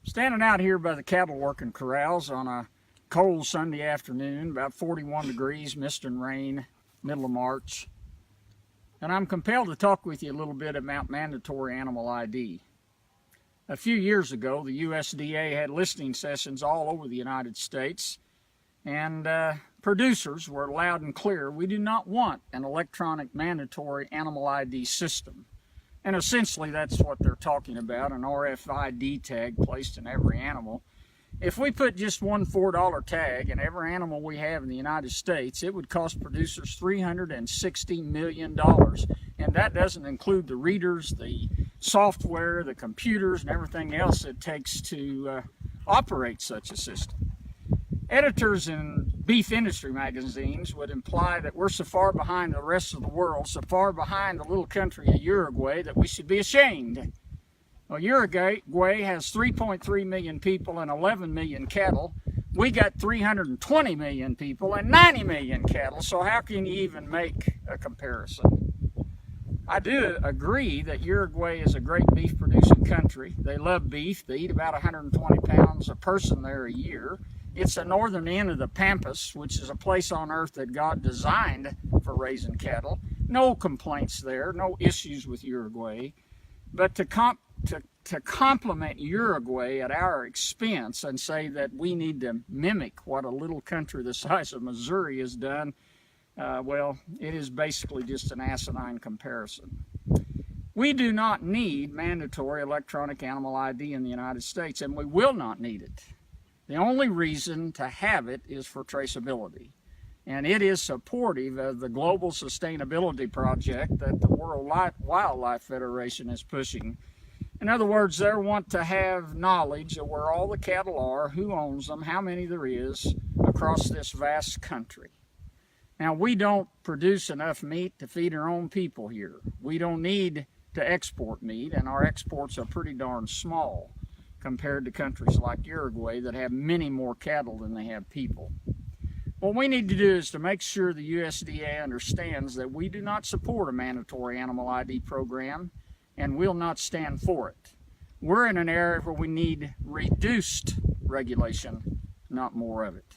Standing out here by the cattle working corrals on a cold Sunday afternoon, about 41 degrees, mist and rain, middle of March. And I'm compelled to talk with you a little bit about mandatory animal ID. A few years ago, the USDA had listening sessions all over the United States, and producers were loud and clear, we do not want an electronic mandatory animal ID system. And essentially that's what they're talking about, an RFID tag placed in every animal. If we put just one $4 tag in every animal we have in the United States, it would cost producers $360 million. And that doesn't include the readers, the software, the computers, and everything else it takes to operate such a system. Editors in beef industry magazines would imply that we're so far behind the rest of the world, so far behind the little country of Uruguay, that we should be ashamed. Well, Uruguay has 3.3 million people and 11 million cattle. We got 320 million people and 90 million cattle, so how can you even make a comparison? I do agree that Uruguay is a great beef producing country. They love beef. They eat about 120 pounds a person there a year. It's the northern end of the Pampas, which is a place on earth that God designed for raising cattle. No complaints there, no issues with Uruguay. But to compliment Uruguay at our expense and say that we need to mimic what a little country the size of Missouri has done, well, it is basically just an asinine comparison. We do not need mandatory electronic animal ID in the United States, and we will not need it. The only reason to have it is for traceability. And it is supportive of the global sustainability project that the World Wildlife Federation is pushing. In other words, they want to have knowledge of where all the cattle are, who owns them, how many there is across this vast country. Now, we don't produce enough meat to feed our own people here. We don't need to export meat, and our exports are pretty darn small compared to countries like Uruguay that have many more cattle than they have people. What we need to do is to make sure the USDA understands that we do not support a mandatory animal ID program and will not stand for it. We're in an area where we need reduced regulation, not more of it.